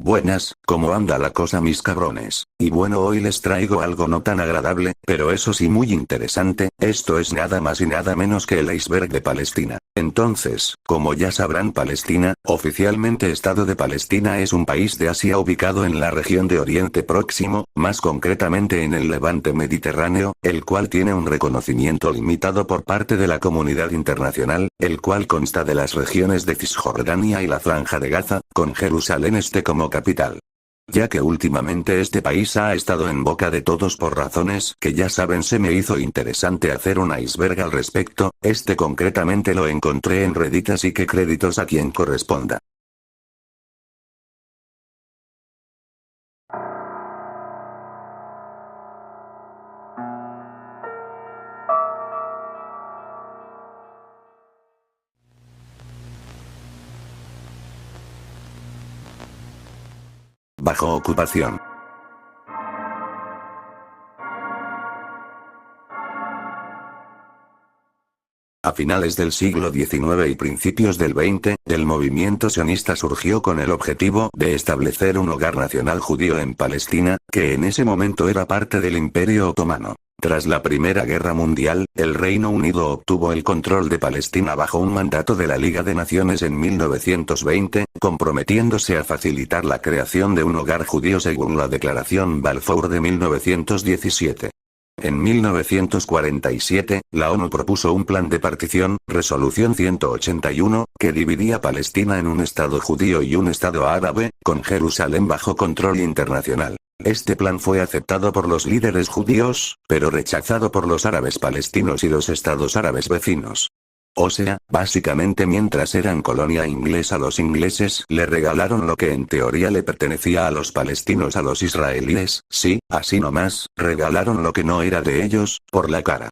Buenas, ¿cómo anda la cosa mis cabrones? Y bueno, hoy les traigo algo no tan agradable, pero eso sí muy interesante. Esto es nada más y nada menos que el iceberg de Palestina. Entonces, como ya sabrán, Palestina, oficialmente Estado de Palestina, es un país de Asia ubicado en la región de Oriente Próximo, más concretamente en el Levante Mediterráneo, el cual tiene un reconocimiento limitado por parte de la comunidad internacional, el cual consta de las regiones de Cisjordania y la Franja de Gaza, con Jerusalén Este como capital. Ya que últimamente este país ha estado en boca de todos por razones que ya saben, se me hizo interesante hacer un iceberg al respecto. Concretamente lo encontré en Reddit, así que créditos a quien corresponda. Bajo ocupación. A finales del siglo XIX y principios del XX, el movimiento sionista surgió con el objetivo de establecer un hogar nacional judío en Palestina, que en ese momento era parte del Imperio Otomano. Tras la Primera Guerra Mundial, el Reino Unido obtuvo el control de Palestina bajo un mandato de la Liga de Naciones en 1920, comprometiéndose a facilitar la creación de un hogar judío según la Declaración Balfour de 1917. En 1947, la ONU propuso un plan de partición, Resolución 181, que dividía Palestina en un Estado judío y un Estado árabe, con Jerusalén bajo control internacional. Este plan fue aceptado por los líderes judíos, pero rechazado por los árabes palestinos y los estados árabes vecinos. O sea, básicamente mientras eran colonia inglesa, los ingleses le regalaron lo que en teoría le pertenecía a los palestinos a los israelíes, sí, así nomás, regalaron lo que no era de ellos, por la cara.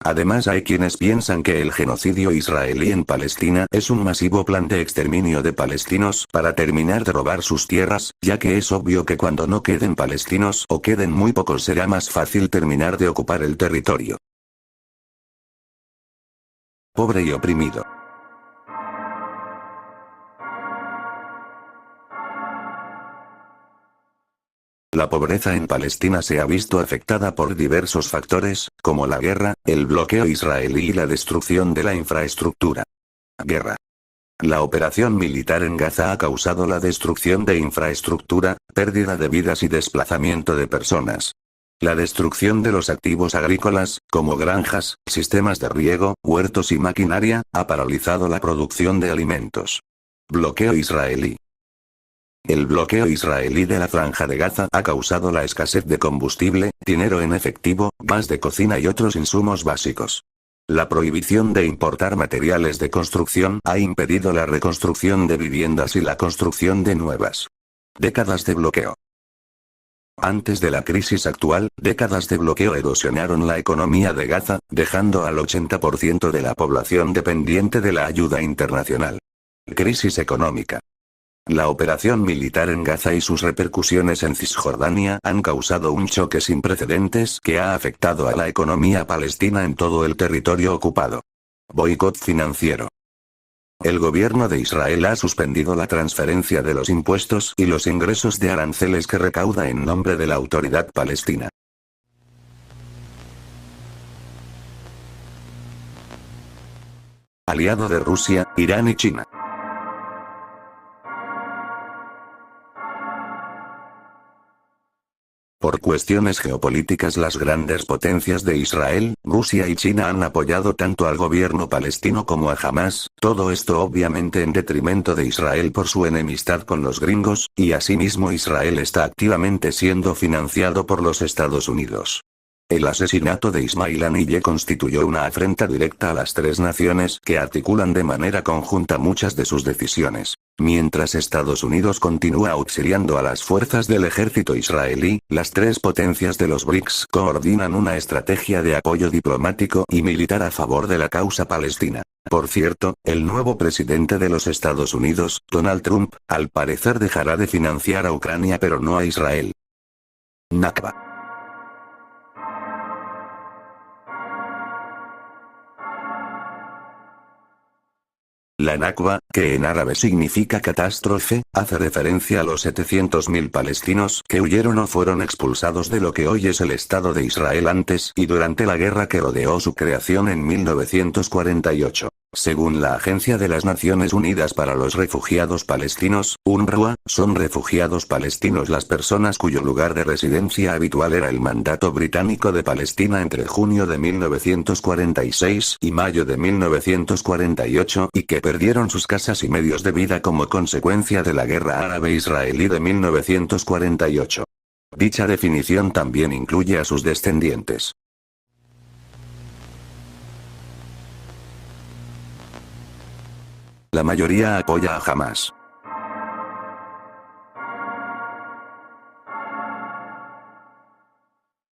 Además, hay quienes piensan que el genocidio israelí en Palestina es un masivo plan de exterminio de palestinos para terminar de robar sus tierras, ya que es obvio que cuando no queden palestinos o queden muy pocos será más fácil terminar de ocupar el territorio. Pobre y oprimido. La pobreza en Palestina se ha visto afectada por diversos factores, como la guerra, el bloqueo israelí y la destrucción de la infraestructura. Guerra. La operación militar en Gaza ha causado la destrucción de infraestructura, pérdida de vidas y desplazamiento de personas. La destrucción de los activos agrícolas, como granjas, sistemas de riego, huertos y maquinaria, ha paralizado la producción de alimentos. Bloqueo israelí. El bloqueo israelí de la Franja de Gaza ha causado la escasez de combustible, dinero en efectivo, gas de cocina y otros insumos básicos. La prohibición de importar materiales de construcción ha impedido la reconstrucción de viviendas y la construcción de nuevas. Décadas de bloqueo. Antes de la crisis actual, décadas de bloqueo erosionaron la economía de Gaza, dejando al 80% de la población dependiente de la ayuda internacional. Crisis económica. La operación militar en Gaza y sus repercusiones en Cisjordania han causado un choque sin precedentes que ha afectado a la economía palestina en todo el territorio ocupado. Boicot financiero. El gobierno de Israel ha suspendido la transferencia de los impuestos y los ingresos de aranceles que recauda en nombre de la Autoridad Palestina. Aliado de Rusia, Irán y China. Por cuestiones geopolíticas, las grandes potencias de Israel, Rusia y China han apoyado tanto al gobierno palestino como a Hamás, todo esto obviamente en detrimento de Israel por su enemistad con los gringos, y asimismo Israel está activamente siendo financiado por los Estados Unidos. El asesinato de Ismail Haniyeh constituyó una afrenta directa a las tres naciones que articulan de manera conjunta muchas de sus decisiones. Mientras Estados Unidos continúa auxiliando a las fuerzas del ejército israelí, las tres potencias de los BRICS coordinan una estrategia de apoyo diplomático y militar a favor de la causa palestina. Por cierto, el nuevo presidente de los Estados Unidos, Donald Trump, al parecer dejará de financiar a Ucrania pero no a Israel. Nakba. La Nakba, que en árabe significa catástrofe, hace referencia a los 700.000 palestinos que huyeron o fueron expulsados de lo que hoy es el Estado de Israel antes y durante la guerra que rodeó su creación en 1948. Según la Agencia de las Naciones Unidas para los Refugiados Palestinos, UNRWA, son refugiados palestinos las personas cuyo lugar de residencia habitual era el mandato británico de Palestina entre junio de 1946 y mayo de 1948 y que perdieron sus casas y medios de vida como consecuencia de la guerra árabe-israelí de 1948. Dicha definición también incluye a sus descendientes. La mayoría apoya a Hamás.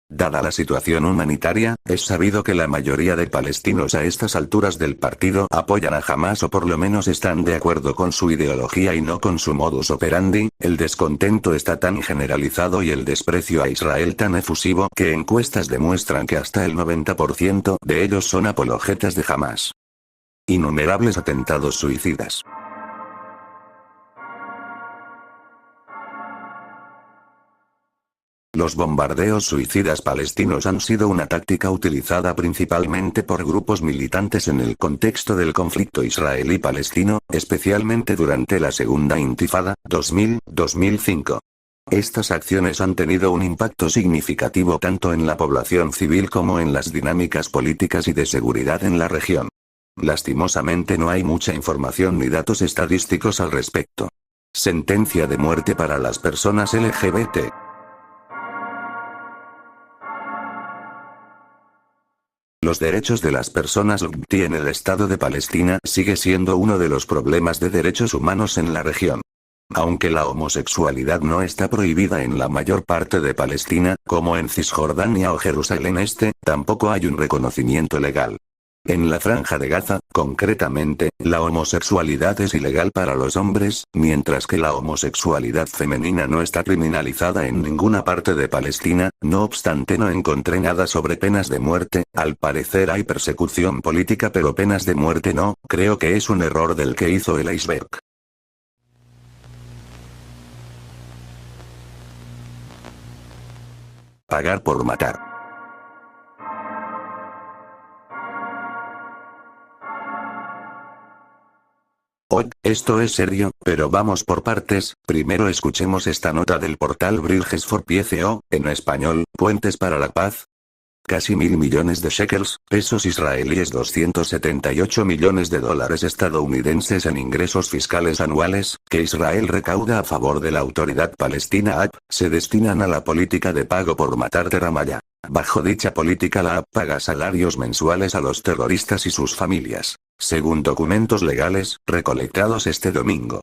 Dada la situación humanitaria, es sabido que la mayoría de palestinos a estas alturas del partido apoyan a Hamás o por lo menos están de acuerdo con su ideología y no con su modus operandi. El descontento está tan generalizado y el desprecio a Israel tan efusivo que encuestas demuestran que hasta el 90% de ellos son apologetas de Hamás. Innumerables atentados suicidas. Los bombardeos suicidas palestinos han sido una táctica utilizada principalmente por grupos militantes en el contexto del conflicto israelí-palestino, especialmente durante la Segunda Intifada, 2000-2005. Estas acciones han tenido un impacto significativo tanto en la población civil como en las dinámicas políticas y de seguridad en la región. Lastimosamente no hay mucha información ni datos estadísticos al respecto. Sentencia de muerte para las personas LGBT. Los derechos de las personas LGBT en el Estado de Palestina sigue siendo uno de los problemas de derechos humanos en la región. Aunque la homosexualidad no está prohibida en la mayor parte de Palestina, como en Cisjordania o Jerusalén Este, tampoco hay un reconocimiento legal. En la Franja de Gaza, concretamente, la homosexualidad es ilegal para los hombres, mientras que la homosexualidad femenina no está criminalizada en ninguna parte de Palestina. No obstante, no encontré nada sobre penas de muerte. Al parecer hay persecución política pero penas de muerte no. Creo que es un error del que hizo el iceberg. Pagar por matar. Esto es serio, pero vamos por partes. Primero escuchemos esta nota del portal Bridges for Peace en español, Puentes para la Paz. Casi 1.000 millones de shekels, pesos israelíes 278 millones de dólares estadounidenses en ingresos fiscales anuales, que Israel recauda a favor de la autoridad palestina APP, se destinan a la política de pago por matar de Ramallah. Bajo dicha política la APP paga salarios mensuales a los terroristas y sus familias, según documentos legales, recolectados este domingo.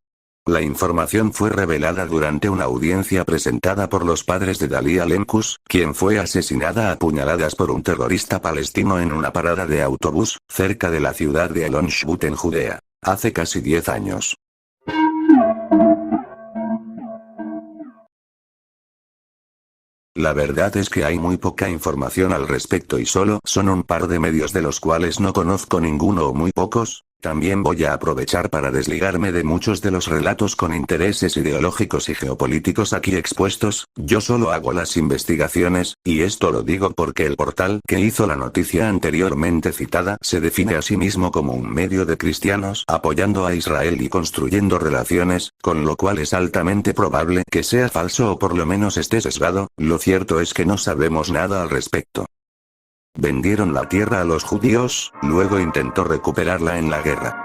La información fue revelada durante una audiencia presentada por los padres de Dalia Lemkus, quien fue asesinada a puñaladas por un terrorista palestino en una parada de autobús, cerca de la ciudad de Elon Shbut en Judea, hace casi 10 años. La verdad es que hay muy poca información al respecto y solo son un par de medios de los cuales no conozco ninguno o muy pocos. También voy a aprovechar para desligarme de muchos de los relatos con intereses ideológicos y geopolíticos aquí expuestos. Yo solo hago las investigaciones, y esto lo digo porque el portal que hizo la noticia anteriormente citada se define a sí mismo como un medio de cristianos apoyando a Israel y construyendo relaciones, con lo cual es altamente probable que sea falso o por lo menos esté sesgado. Lo cierto es que no sabemos nada al respecto. Vendieron la tierra a los judíos, luego intentó recuperarla en la guerra.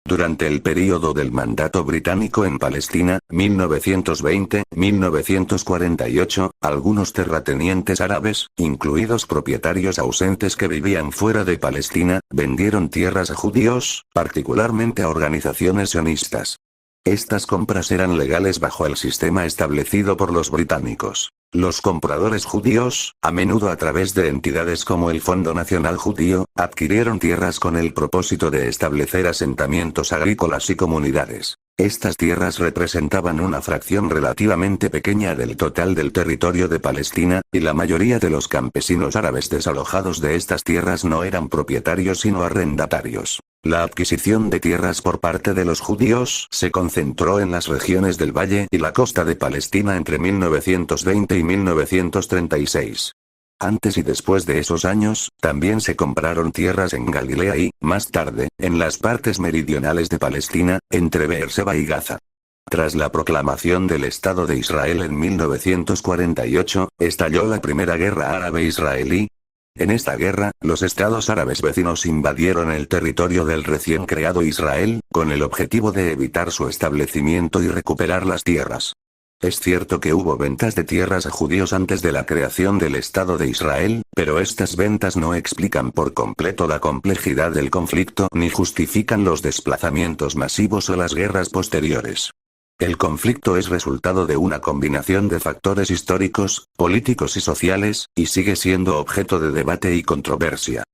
Durante el período del mandato británico en Palestina, 1920-1948, algunos terratenientes árabes, incluidos propietarios ausentes que vivían fuera de Palestina, vendieron tierras a judíos, particularmente a organizaciones sionistas. Estas compras eran legales bajo el sistema establecido por los británicos. Los compradores judíos, a menudo a través de entidades como el Fondo Nacional Judío, adquirieron tierras con el propósito de establecer asentamientos agrícolas y comunidades. Estas tierras representaban una fracción relativamente pequeña del total del territorio de Palestina, y la mayoría de los campesinos árabes desalojados de estas tierras no eran propietarios sino arrendatarios. La adquisición de tierras por parte de los judíos se concentró en las regiones del Valle y la costa de Palestina entre 1920 y 1936. Antes y después de esos años, también se compraron tierras en Galilea y, más tarde, en las partes meridionales de Palestina, entre Beerseba y Gaza. Tras la proclamación del Estado de Israel en 1948, estalló la Primera Guerra Árabe-Israelí. En esta guerra, los estados árabes vecinos invadieron el territorio del recién creado Israel, con el objetivo de evitar su establecimiento y recuperar las tierras. Es cierto que hubo ventas de tierras a judíos antes de la creación del Estado de Israel, pero estas ventas no explican por completo la complejidad del conflicto ni justifican los desplazamientos masivos o las guerras posteriores. El conflicto es resultado de una combinación de factores históricos, políticos y sociales, y sigue siendo objeto de debate y controversia.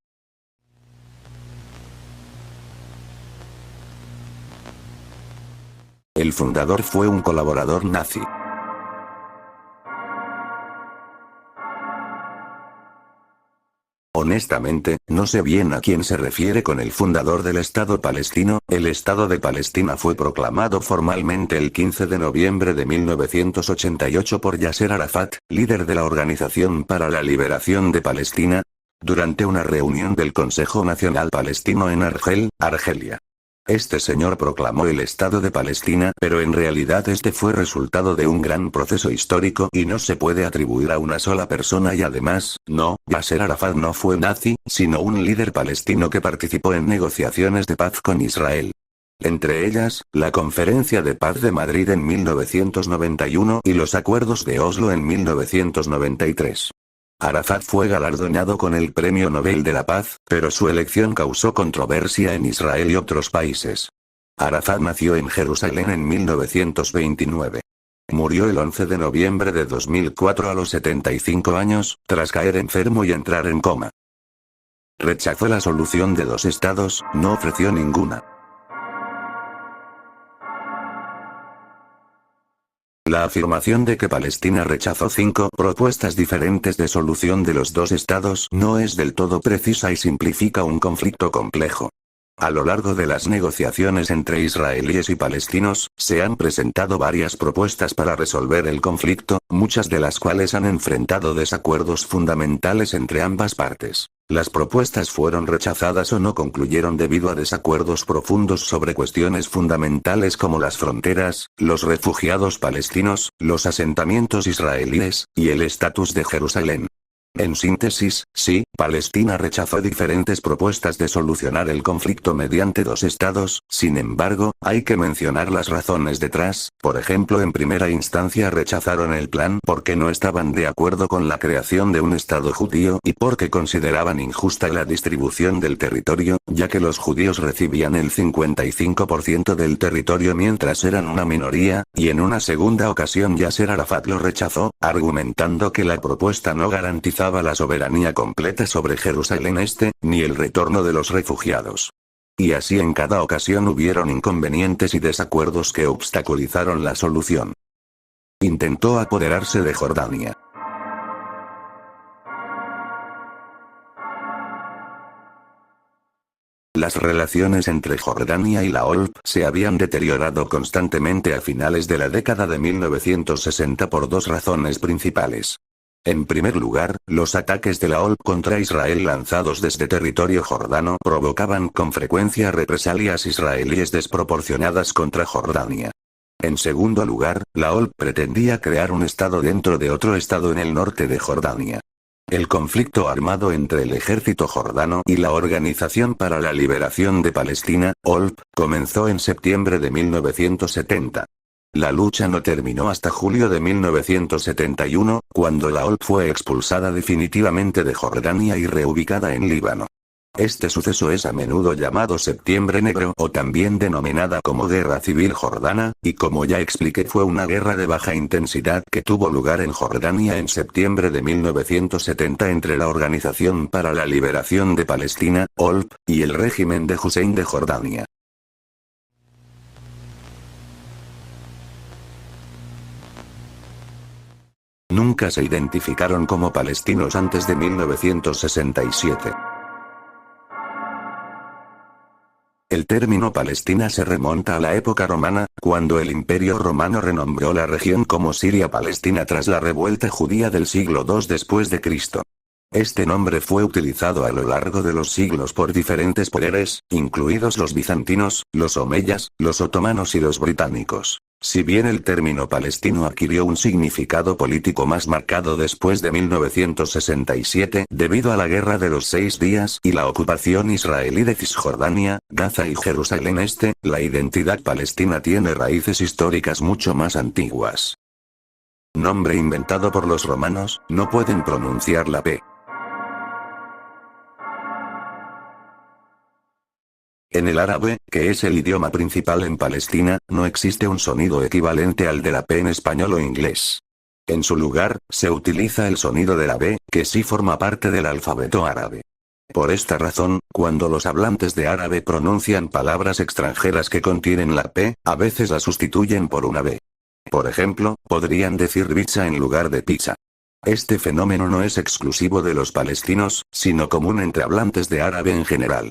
El fundador fue un colaborador nazi. Honestamente, no sé bien a quién se refiere con el fundador del Estado palestino. El Estado de Palestina fue proclamado formalmente el 15 de noviembre de 1988 por Yasser Arafat, líder de la Organización para la Liberación de Palestina, durante una reunión del Consejo Nacional Palestino en Argel, Argelia. Este señor proclamó el Estado de Palestina, pero en realidad este fue resultado de un gran proceso histórico y no se puede atribuir a una sola persona y además, Yasser Arafat no fue nazi, sino un líder palestino que participó en negociaciones de paz con Israel. Entre ellas, la Conferencia de Paz de Madrid en 1991 y los Acuerdos de Oslo en 1993. Arafat fue galardonado con el Premio Nobel de la Paz, pero su elección causó controversia en Israel y otros países. Arafat nació en Jerusalén en 1929. Murió el 11 de noviembre de 2004 a los 75 años, tras caer enfermo y entrar en coma. Rechazó la solución de dos estados, no ofreció ninguna. La afirmación de que Palestina rechazó 5 propuestas diferentes de solución de los dos estados no es del todo precisa y simplifica un conflicto complejo. A lo largo de las negociaciones entre israelíes y palestinos, se han presentado varias propuestas para resolver el conflicto, muchas de las cuales han enfrentado desacuerdos fundamentales entre ambas partes. Las propuestas fueron rechazadas o no concluyeron debido a desacuerdos profundos sobre cuestiones fundamentales como las fronteras, los refugiados palestinos, los asentamientos israelíes, y el estatus de Jerusalén. En síntesis, sí, Palestina rechazó diferentes propuestas de solucionar el conflicto mediante dos estados, sin embargo, hay que mencionar las razones detrás. Por ejemplo, en primera instancia rechazaron el plan porque no estaban de acuerdo con la creación de un estado judío y porque consideraban injusta la distribución del territorio, ya que los judíos recibían el 55% del territorio mientras eran una minoría, y en una segunda ocasión Yasser Arafat lo rechazó, argumentando que la propuesta no garantizaba la soberanía completa sobre Jerusalén Este, ni el retorno de los refugiados. Y así en cada ocasión hubieron inconvenientes y desacuerdos que obstaculizaron la solución. Intentó apoderarse de Jordania. Las relaciones entre Jordania y la OLP se habían deteriorado constantemente a finales de la década de 1960 por dos razones principales. En primer lugar, los ataques de la OLP contra Israel lanzados desde territorio jordano provocaban con frecuencia represalias israelíes desproporcionadas contra Jordania. En segundo lugar, la OLP pretendía crear un estado dentro de otro estado en el norte de Jordania. El conflicto armado entre el ejército jordano y la Organización para la Liberación de Palestina, OLP, comenzó en septiembre de 1970. La lucha no terminó hasta julio de 1971, cuando la OLP fue expulsada definitivamente de Jordania y reubicada en Líbano. Este suceso es a menudo llamado Septiembre Negro o también denominada como Guerra Civil Jordana, y como ya expliqué fue una guerra de baja intensidad que tuvo lugar en Jordania en septiembre de 1970 entre la Organización para la Liberación de Palestina, OLP, y el régimen de Hussein de Jordania. Nunca se identificaron como palestinos antes de 1967. El término Palestina se remonta a la época romana, cuando el Imperio Romano renombró la región como Siria-Palestina tras la revuelta judía del siglo II después de Cristo. Este nombre fue utilizado a lo largo de los siglos por diferentes poderes, incluidos los bizantinos, los omeyas, los otomanos y los británicos. Si bien el término palestino adquirió un significado político más marcado después de 1967 debido a la Guerra de los 6 Días y la ocupación israelí de Cisjordania, Gaza y Jerusalén Este, la identidad palestina tiene raíces históricas mucho más antiguas. Nombre inventado por los romanos, no pueden pronunciar la P. En el árabe, que es el idioma principal en Palestina, no existe un sonido equivalente al de la P en español o inglés. En su lugar, se utiliza el sonido de la B, que sí forma parte del alfabeto árabe. Por esta razón, cuando los hablantes de árabe pronuncian palabras extranjeras que contienen la P, a veces la sustituyen por una B. Por ejemplo, podrían decir pizza en lugar de pizza. Este fenómeno no es exclusivo de los palestinos, sino común entre hablantes de árabe en general.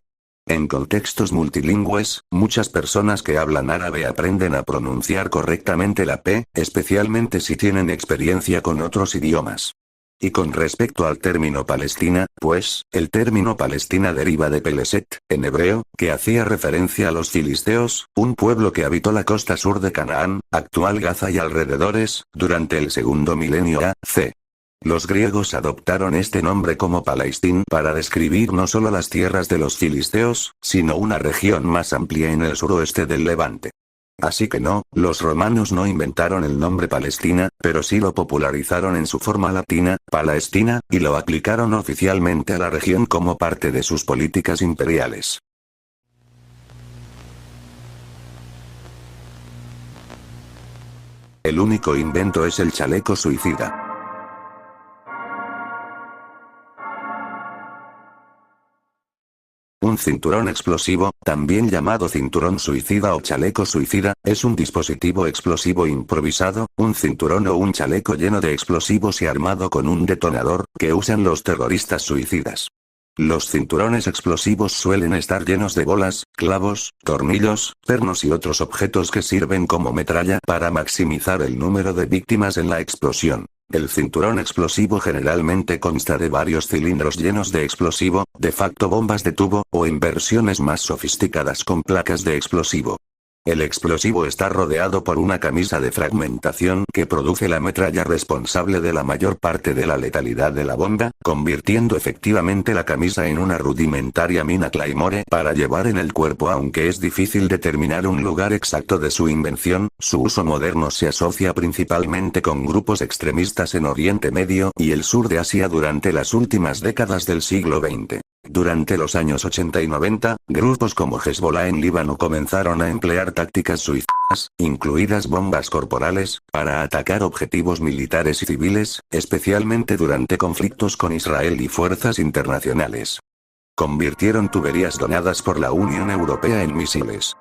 En contextos multilingües, muchas personas que hablan árabe aprenden a pronunciar correctamente la P, especialmente si tienen experiencia con otros idiomas. Y con respecto al término Palestina, pues, el término Palestina deriva de Peleset, en hebreo, que hacía referencia a los filisteos, un pueblo que habitó la costa sur de Canaán, actual Gaza y alrededores, durante el segundo milenio A.C. Los griegos adoptaron este nombre como Palestín para describir no solo las tierras de los filisteos, sino una región más amplia en el suroeste del Levante. Así que no, los romanos no inventaron el nombre Palestina, pero sí lo popularizaron en su forma latina, Palestina, y lo aplicaron oficialmente a la región como parte de sus políticas imperiales. El único invento es el chaleco suicida. Un cinturón explosivo, también llamado cinturón suicida o chaleco suicida, es un dispositivo explosivo improvisado, un cinturón o un chaleco lleno de explosivos y armado con un detonador, que usan los terroristas suicidas. Los cinturones explosivos suelen estar llenos de bolas, clavos, tornillos, pernos y otros objetos que sirven como metralla para maximizar el número de víctimas en la explosión. El cinturón explosivo generalmente consta de varios cilindros llenos de explosivo, de facto bombas de tubo, o en versiones más sofisticadas con placas de explosivo. El explosivo está rodeado por una camisa de fragmentación que produce la metralla responsable de la mayor parte de la letalidad de la bomba, convirtiendo efectivamente la camisa en una rudimentaria mina Claymore para llevar en el cuerpo. Aunque es difícil determinar un lugar exacto de su invención, su uso moderno se asocia principalmente con grupos extremistas en Oriente Medio y el sur de Asia durante las últimas décadas del siglo XX. Durante los años 80 y 90, grupos como Hezbollah en Líbano comenzaron a emplear tácticas suicidas, incluidas bombas corporales, para atacar objetivos militares y civiles, especialmente durante conflictos con Israel y fuerzas internacionales. Convirtieron tuberías donadas por la Unión Europea en misiles.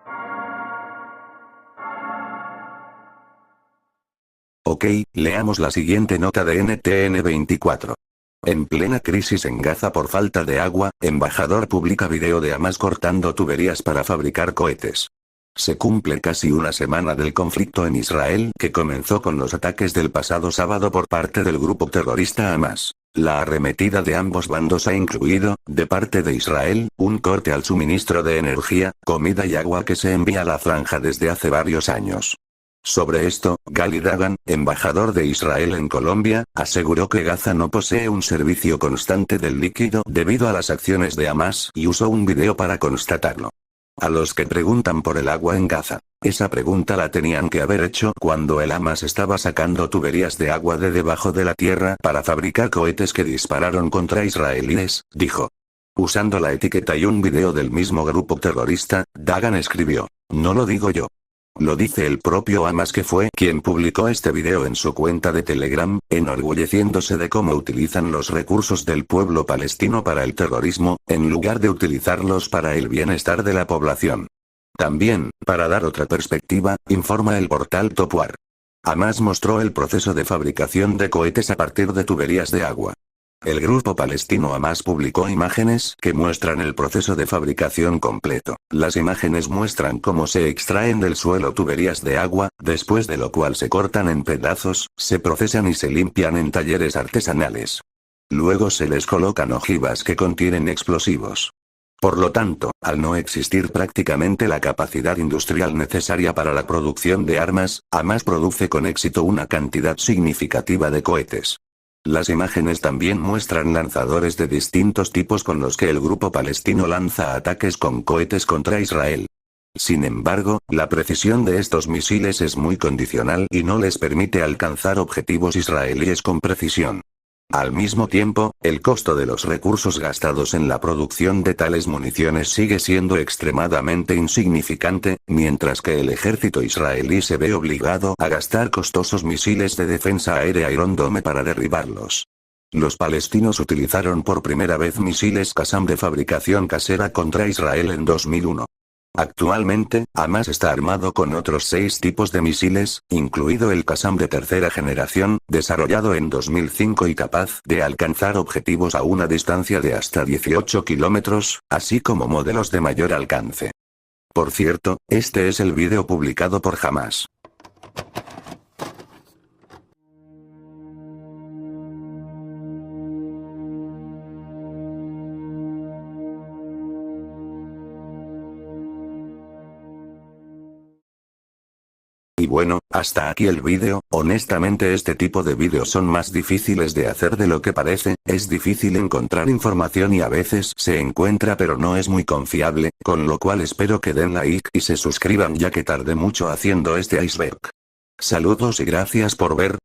Ok, leamos la siguiente nota de NTN 24. En plena crisis en Gaza por falta de agua, embajador publica video de Hamas cortando tuberías para fabricar cohetes. Se cumple casi una semana del conflicto en Israel que comenzó con los ataques del pasado sábado por parte del grupo terrorista Hamas. La arremetida de ambos bandos ha incluido, de parte de Israel, un corte al suministro de energía, comida y agua que se envía a la franja desde hace varios años. Sobre esto, Gali Dagan, embajador de Israel en Colombia, aseguró que Gaza no posee un servicio constante del líquido debido a las acciones de Hamas y usó un video para constatarlo. A los que preguntan por el agua en Gaza, esa pregunta la tenían que haber hecho cuando el Hamas estaba sacando tuberías de agua de debajo de la tierra para fabricar cohetes que dispararon contra israelíes, dijo. Usando la etiqueta y un video del mismo grupo terrorista, Dagan escribió: "No lo digo yo. Lo dice el propio Hamas, que fue quien publicó este video en su cuenta de Telegram, enorgulleciéndose de cómo utilizan los recursos del pueblo palestino para el terrorismo, en lugar de utilizarlos para el bienestar de la población". También, para dar otra perspectiva, informa el portal Topwar. Hamas mostró el proceso de fabricación de cohetes a partir de tuberías de agua. El grupo palestino Hamas publicó imágenes que muestran el proceso de fabricación completo. Las imágenes muestran cómo se extraen del suelo tuberías de agua, después de lo cual se cortan en pedazos, se procesan y se limpian en talleres artesanales. Luego se les colocan ojivas que contienen explosivos. Por lo tanto, al no existir prácticamente la capacidad industrial necesaria para la producción de armas, Hamas produce con éxito una cantidad significativa de cohetes. Las imágenes también muestran lanzadores de distintos tipos con los que el grupo palestino lanza ataques con cohetes contra Israel. Sin embargo, la precisión de estos misiles es muy condicional y no les permite alcanzar objetivos israelíes con precisión. Al mismo tiempo, el costo de los recursos gastados en la producción de tales municiones sigue siendo extremadamente insignificante, mientras que el ejército israelí se ve obligado a gastar costosos misiles de defensa aérea Iron Dome para derribarlos. Los palestinos utilizaron por primera vez misiles Qassam de fabricación casera contra Israel en 2001. Actualmente, Hamas está armado con otros 6 tipos de misiles, incluido el Qassam de tercera generación, desarrollado en 2005 y capaz de alcanzar objetivos a una distancia de hasta 18 kilómetros, así como modelos de mayor alcance. Por cierto, este es el vídeo publicado por Hamas. Y bueno, hasta aquí el vídeo. Honestamente este tipo de vídeos son más difíciles de hacer de lo que parece, es difícil encontrar información y a veces se encuentra pero no es muy confiable, con lo cual espero que den like y se suscriban ya que tardé mucho haciendo este iceberg. Saludos y gracias por ver,